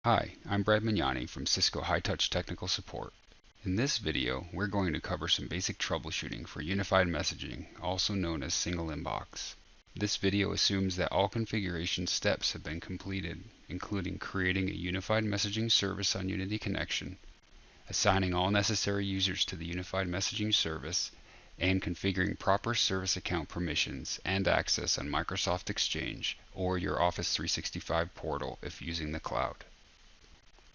Hi, I'm Brad Mignani from Cisco High Touch Technical Support. In this video, we're going to cover some basic troubleshooting for unified messaging, also known as single inbox. This video assumes that all configuration steps have been completed, including creating a unified messaging service on Unity Connection, assigning all necessary users to the unified messaging service, and configuring proper service account permissions and access on Microsoft Exchange or your Office 365 portal if using the cloud.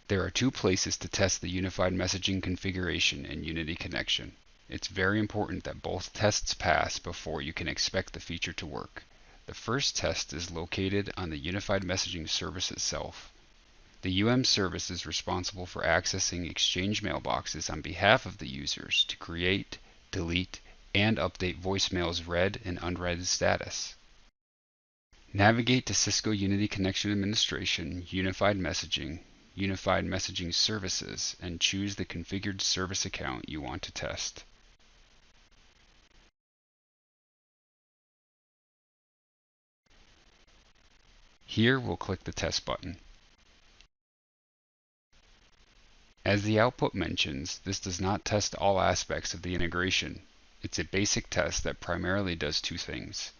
There are two places to test the unified messaging configuration in Unity Connection. It's very important that both tests pass before you can expect the feature to work. The first test is located on the unified messaging service itself. The UM service is responsible for accessing Exchange mailboxes on behalf of the users to create, delete, and update voicemails read and unread status. Navigate to Cisco Unity Connection Administration, Unified Messaging, Unified Messaging Services, and choose the configured service account you want to test. Here we'll click the Test button. As the output mentions, this does not test all aspects of the integration. It's a basic test that primarily does two things.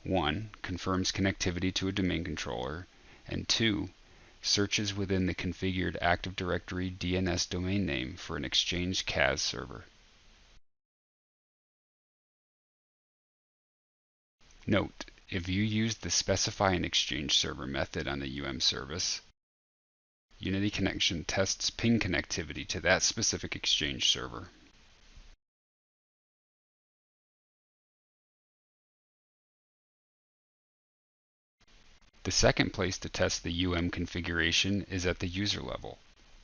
1. Confirms connectivity to a domain controller, and 2. Searches within the configured Active Directory DNS domain name for an Exchange CAS server. Note, if you use the Specify an Exchange server method on the UM service, Unity Connection tests ping connectivity to that specific Exchange server. The second place to test the UM configuration is at the user level.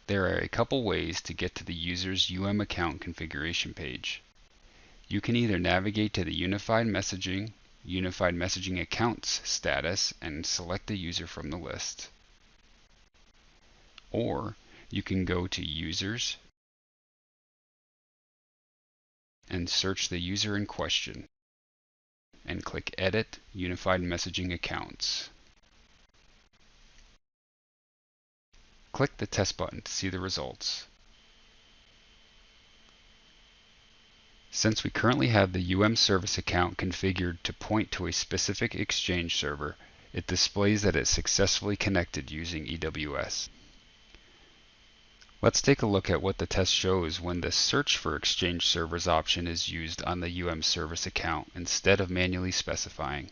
There are a couple ways to get to the user's UM account configuration page. You can either navigate to the Unified Messaging Accounts status and select a user from the list. Or you can go to Users and search the user in question and click Edit Unified Messaging Accounts. Click the Test button to see the results. Since we currently have the UM service account configured to point to a specific Exchange server, it displays that it successfully connected using EWS. Let's take a look at what the test shows when the Search for Exchange Servers option is used on the UM service account instead of manually specifying.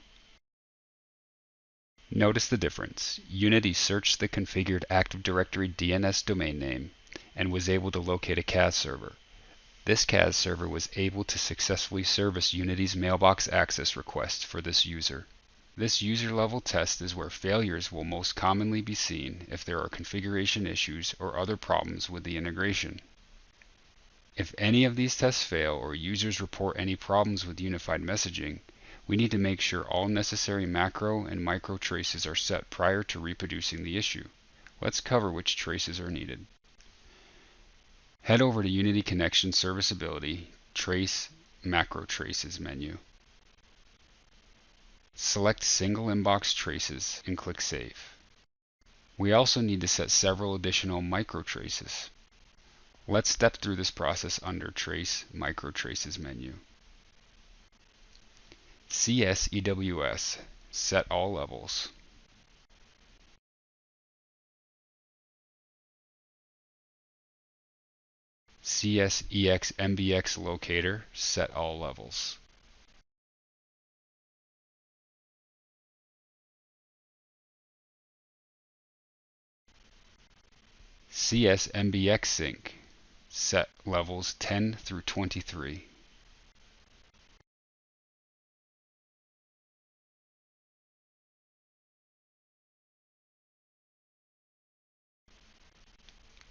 Notice the difference. Unity searched the configured Active Directory DNS domain name and was able to locate a CAS server. This CAS server was able to successfully service Unity's mailbox access request for this user. This user-level test is where failures will most commonly be seen if there are configuration issues or other problems with the integration. If any of these tests fail or users report any problems with unified messaging, we need to make sure all necessary macro and micro traces are set prior to reproducing the issue. Let's cover which traces are needed. Head over to Unity Connection Serviceability, Trace Macro Traces menu. Select Single Inbox Traces and click Save. We also need to set several additional micro traces. Let's step through this process under Trace Micro Traces menu. CS-EWS, set all levels. CS-EX-MBX locator, set all levels. CS-MBX sync, set levels 10 through 23.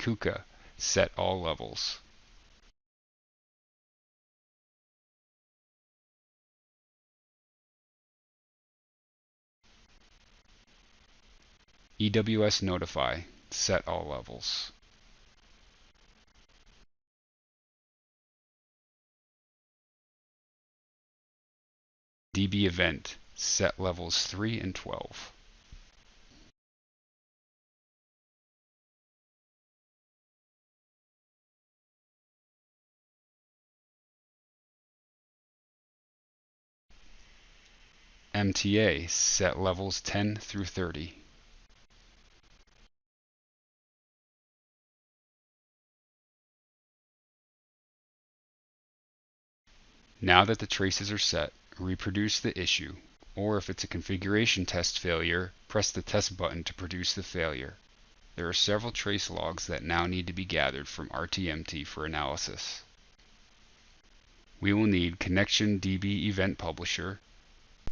KUKA, set all levels. EWS Notify, set all levels. DB Event, set levels 3 and 12. MTA, set levels 10 through 30. Now that the traces are set, reproduce the issue, or if it's a configuration test failure, press the test button to produce the failure. There are several trace logs that now need to be gathered from RTMT for analysis. We will need connection DB event publisher,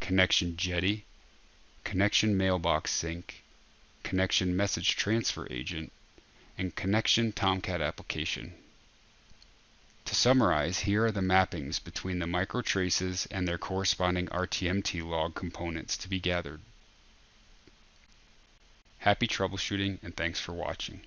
connection Jetty, connection mailbox sync, connection message transfer agent, and connection Tomcat application. To summarize, here are the mappings between the microtraces and their corresponding RTMT log components to be gathered. Happy troubleshooting, and thanks for watching.